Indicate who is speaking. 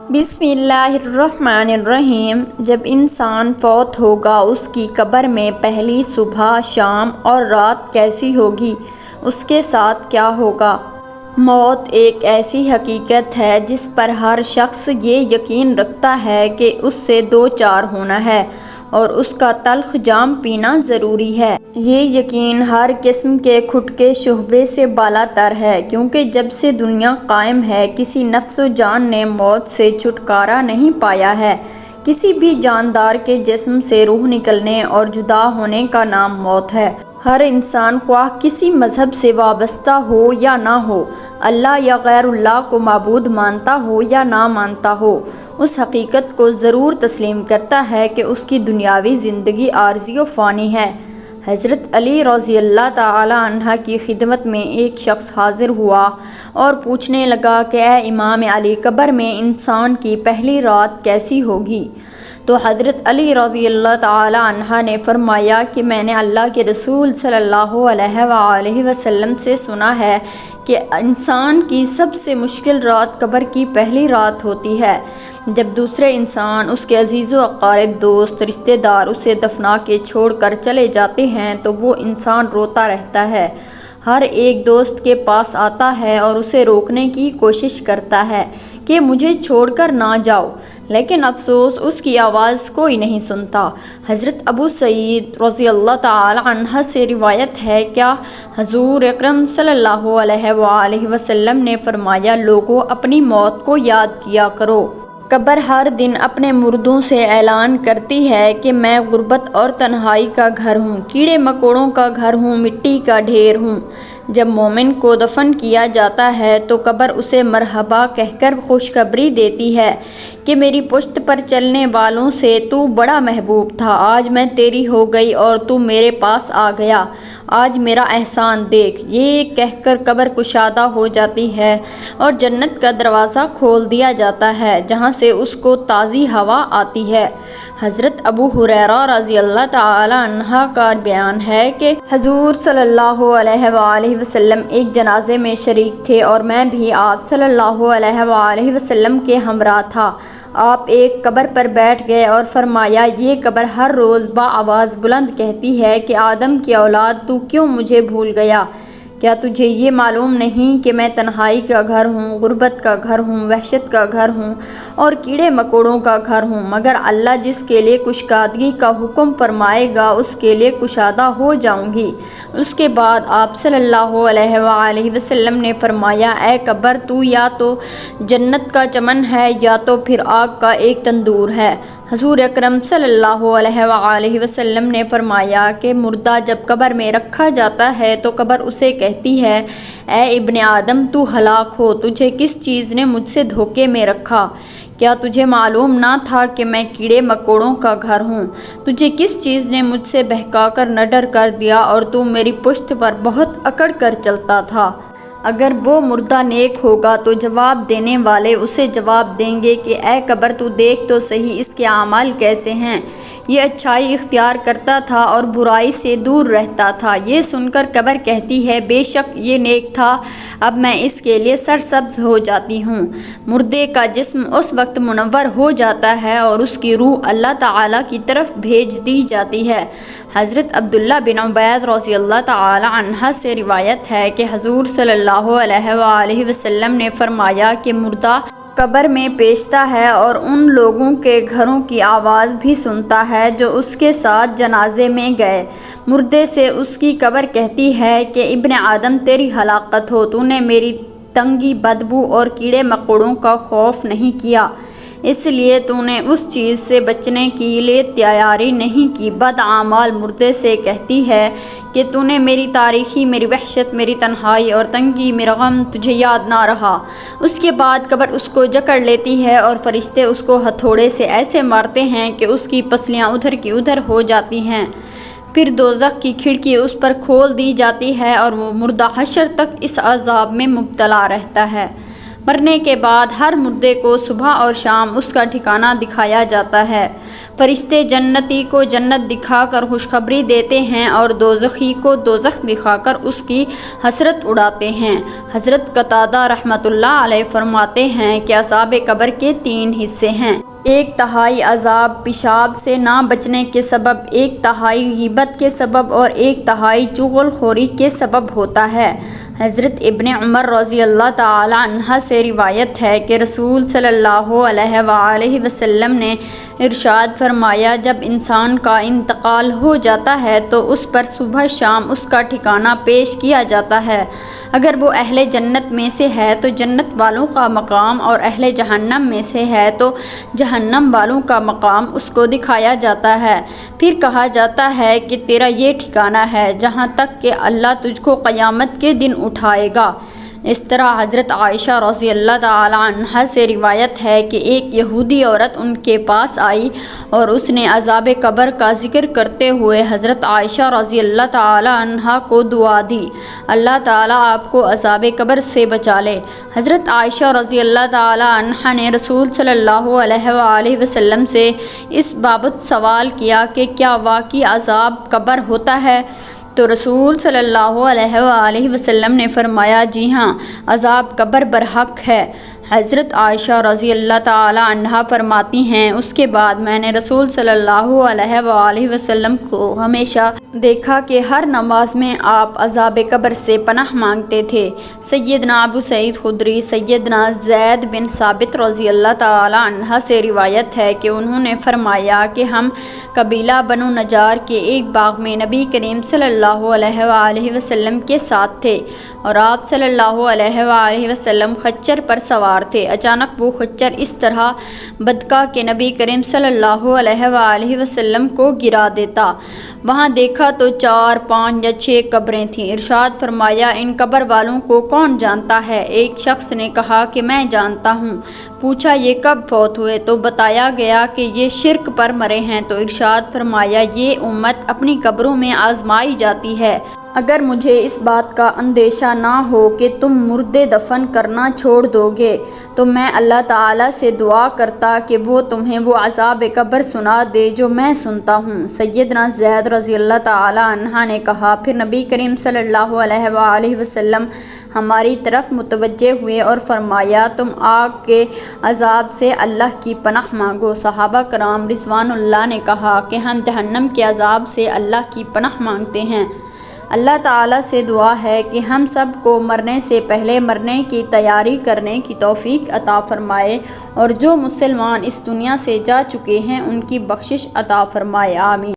Speaker 1: بسم اللہ الرحمن الرحیم۔ جب انسان فوت ہوگا اس کی قبر میں پہلی صبح، شام اور رات کیسی ہوگی، اس کے ساتھ کیا ہوگا؟ موت ایک ایسی حقیقت ہے جس پر ہر شخص یہ یقین رکھتا ہے کہ اس سے دو چار ہونا ہے اور اس کا تلخ جام پینا ضروری ہے۔ یہ یقین ہر قسم کے کھٹکے شبہے سے بالا تر ہے، کیونکہ جب سے دنیا قائم ہے کسی نفس و جان نے موت سے چھٹکارا نہیں پایا ہے۔ کسی بھی جاندار کے جسم سے روح نکلنے اور جدا ہونے کا نام موت ہے۔ ہر انسان خواہ کسی مذہب سے وابستہ ہو یا نہ ہو، اللہ یا غیر اللہ کو معبود مانتا ہو یا نہ مانتا ہو، اس حقیقت کو ضرور تسلیم کرتا ہے کہ اس کی دنیاوی زندگی عارضی و فانی ہے۔ حضرت علی رضی اللہ تعالی عنہ کی خدمت میں ایک شخص حاضر ہوا اور پوچھنے لگا کہ اے امام علی، قبر میں انسان کی پہلی رات کیسی ہوگی؟ تو حضرت علی رضی اللہ تعالی عنہ نے فرمایا کہ میں نے اللہ کے رسول صلی اللہ علیہ وآلہ وسلم سے سنا ہے کہ انسان کی سب سے مشکل رات قبر کی پہلی رات ہوتی ہے، جب دوسرے انسان، اس کے عزیز و اقارب، دوست، رشتہ دار اسے دفنا کے چھوڑ کر چلے جاتے ہیں تو وہ انسان روتا رہتا ہے۔ ہر ایک دوست کے پاس آتا ہے اور اسے روکنے کی کوشش کرتا ہے کہ مجھے چھوڑ کر نہ جاؤ، لیکن افسوس اس کی آواز کوئی نہیں سنتا۔ حضرت ابو سعید رضی اللہ تعالی عنہ سے روایت ہے، کیا حضور اکرم صلی اللہ علیہ وآلہ وسلم نے فرمایا، لوگوں اپنی موت کو یاد کیا کرو۔ قبر ہر دن اپنے مردوں سے اعلان کرتی ہے کہ میں غربت اور تنہائی کا گھر ہوں، کیڑے مکوڑوں کا گھر ہوں، مٹی کا ڈھیر ہوں۔ جب مومن کو دفن کیا جاتا ہے تو قبر اسے مرحبا کہہ کر خوشخبری دیتی ہے کہ میری پشت پر چلنے والوں سے تو بڑا محبوب تھا، آج میں تیری ہو گئی اور تو میرے پاس آ گیا، آج میرا احسان دیکھ۔ یہ کہہ کر قبر کشادہ ہو جاتی ہے اور جنت کا دروازہ کھول دیا جاتا ہے، جہاں سے اس کو تازی ہوا آتی ہے۔ حضرت ابو ہریرہ رضی اللہ تعالی عنہ کا بیان ہے کہ حضور صلی اللہ علیہ وآلہ وسلم ایک جنازے میں شریک تھے اور میں بھی آپ صلی اللہ علیہ وآلہ وسلم کے ہمراہ تھا۔ آپ ایک قبر پر بیٹھ گئے اور فرمایا، یہ قبر ہر روز بآواز بلند کہتی ہے کہ آدم کی اولاد، تو کیوں مجھے بھول گیا؟ کیا تجھے یہ معلوم نہیں کہ میں تنہائی کا گھر ہوں، غربت کا گھر ہوں، وحشت کا گھر ہوں اور کیڑے مکوڑوں کا گھر ہوں، مگر اللہ جس کے لیے کشادگی کا حکم فرمائے گا اس کے لیے کشادہ ہو جاؤں گی۔ اس کے بعد آپ صلی اللہ علیہ وآلہ وسلم نے فرمایا، اے قبر، تو یا تو جنت کا چمن ہے یا تو پھر آگ کا ایک تندور ہے۔ حضور اکرم صلی اللہ علیہ وآلہ وسلم نے فرمایا کہ مردہ جب قبر میں رکھا جاتا ہے تو قبر اسے کہتی ہے، اے ابن آدم، تو ہلاک ہو، تجھے کس چیز نے مجھ سے دھوکے میں رکھا؟ کیا تجھے معلوم نہ تھا کہ میں کیڑے مکوڑوں کا گھر ہوں؟ تجھے کس چیز نے مجھ سے بہکا کر نڈر کر دیا اور تو میری پشت پر بہت اکڑ کر چلتا تھا؟ اگر وہ مردہ نیک ہوگا تو جواب دینے والے اسے جواب دیں گے کہ اے قبر، تو دیکھ تو صحیح اس کے اعمال کیسے ہیں، یہ اچھائی اختیار کرتا تھا اور برائی سے دور رہتا تھا۔ یہ سن کر قبر کہتی ہے، بے شک یہ نیک تھا، اب میں اس کے لیے سرسبز ہو جاتی ہوں۔ مردے کا جسم اس وقت منور ہو جاتا ہے اور اس کی روح اللہ تعالیٰ کی طرف بھیج دی جاتی ہے۔ حضرت عبداللہ بن عبید رضی اللہ تعالی عنہ سے روایت ہے کہ حضور صلی اللہ علیہ وآلہ وسلم نے فرمایا کہ مردہ قبر میں پیشتا ہے اور ان لوگوں کے گھروں کی آواز بھی سنتا ہے جو اس کے ساتھ جنازے میں گئے۔ مردے سے اس کی قبر کہتی ہے کہ ابن آدم، تیری ہلاکت ہو، تو نے میری تنگی، بدبو اور کیڑے مکوڑوں کا خوف نہیں کیا، اس لیے تو نے اس چیز سے بچنے کے لیے تیاری نہیں کی۔ بدعمال مردے سے کہتی ہے کہ تو نے میری تاریکی، میری وحشت، میری تنہائی اور تنگی، میرا غم تجھے یاد نہ رہا۔ اس کے بعد قبر اس کو جکڑ لیتی ہے اور فرشتے اس کو ہتھوڑے سے ایسے مارتے ہیں کہ اس کی پسلیاں ادھر کی ادھر ہو جاتی ہیں۔ پھر دوزخ کی کھڑکی اس پر کھول دی جاتی ہے اور وہ مردہ حشر تک اس عذاب میں مبتلا رہتا ہے۔ مرنے کے بعد ہر مردے کو صبح اور شام اس کا ٹھکانہ دکھایا جاتا ہے۔ فرشتے جنتی کو جنت دکھا کر خوشخبری دیتے ہیں اور دوزخی کو دوزخ دکھا کر اس کی حسرت اڑاتے ہیں۔ حضرت قتادہ رحمۃ اللہ علیہ فرماتے ہیں کہ عذاب قبر کے 3 حصے ہیں۔ 1/3 عذاب پیشاب سے نہ بچنے کے سبب، 1/3 غیبت کے سبب اور 1/3 چغل خوری کے سبب ہوتا ہے۔ حضرت ابن عمر رضی اللہ تعالی عنہ سے روایت ہے کہ رسول صلی اللہ علیہ وآلہ وسلم نے ارشاد فرمایا، جب انسان کا انتقال ہو جاتا ہے تو اس پر صبح شام اس کا ٹھکانہ پیش کیا جاتا ہے۔ اگر وہ اہل جنت میں سے ہے تو جنت والوں کا مقام، اور اہل جہنم میں سے ہے تو جہنم والوں کا مقام اس کو دکھایا جاتا ہے۔ پھر کہا جاتا ہے کہ تیرا یہ ٹھکانہ ہے جہاں تک کہ اللہ تجھ کو قیامت کے دن اٹھائے گا۔ اس طرح حضرت عائشہ رضی اللہ تعالی عنہا سے روایت ہے کہ ایک یہودی عورت ان کے پاس آئی اور اس نے عذاب قبر کا ذکر کرتے ہوئے حضرت عائشہ رضی اللہ تعالی عنہا کو دعا دی، اللہ تعالیٰ آپ کو عذاب قبر سے بچا لے۔ حضرت عائشہ رضی اللہ تعالی عنہا نے رسول صلی اللہ علیہ وآلہ وسلم سے اس بابت سوال کیا کہ کیا واقعی عذاب قبر ہوتا ہے؟ تو رسول صلی اللہ علیہ وآلہ وسلم نے فرمایا، جی ہاں، عذاب قبر برحق ہے۔ حضرت عائشہ رضی اللہ تعالی عنہا فرماتی ہیں، اس کے بعد میں نے رسول صلی اللہ علیہ وآلہ وسلم کو ہمیشہ دیکھا کہ ہر نماز میں آپ عذاب قبر سے پناہ مانگتے تھے۔ سیدنا ابو سعید خدری سیدنا زید بن ثابت رضی اللہ تعالی عنہ سے روایت ہے کہ انہوں نے فرمایا کہ ہم قبیلہ بنو نجار کے ایک باغ میں نبی کریم صلی اللہ علیہ وآلہ وسلم کے ساتھ تھے اور آپ صلی اللہ علیہ وآلہ وسلم خچر پر سوار تھے۔ اچانک وہ خچر اس طرح بدکا کہ نبی کریم صلی اللہ علیہ وآلہ وسلم کو گرا دیتا۔ وہاں دیکھا تو 4، 5 یا 6 قبریں تھیں۔ ارشاد فرمایا، ان قبر والوں کو کون جانتا ہے؟ ایک شخص نے کہا کہ میں جانتا ہوں۔ پوچھا، یہ کب فوت ہوئے؟ تو بتایا گیا کہ یہ شرک پر مرے ہیں۔ تو ارشاد فرمایا، یہ امت اپنی قبروں میں آزمائی جاتی ہے۔ اگر مجھے اس بات کا اندیشہ نہ ہو کہ تم مردے دفن کرنا چھوڑ دو گے تو میں اللہ تعالیٰ سے دعا کرتا کہ وہ تمہیں وہ عذاب قبر سنا دے جو میں سنتا ہوں۔ سیدنا زید رضی اللہ تعالی عنہ نے کہا، پھر نبی کریم صلی اللہ علیہ وآلہ وسلم ہماری طرف متوجہ ہوئے اور فرمایا، تم آگ کے عذاب سے اللہ کی پناہ مانگو۔ صحابہ کرام رضوان اللہ نے کہا کہ ہم جہنم کے عذاب سے اللہ کی پناہ مانگتے ہیں۔ اللہ تعالیٰ سے دعا ہے کہ ہم سب کو مرنے سے پہلے مرنے کی تیاری کرنے کی توفیق عطا فرمائے، اور جو مسلمان اس دنیا سے جا چکے ہیں ان کی بخشش عطا فرمائے، آمین۔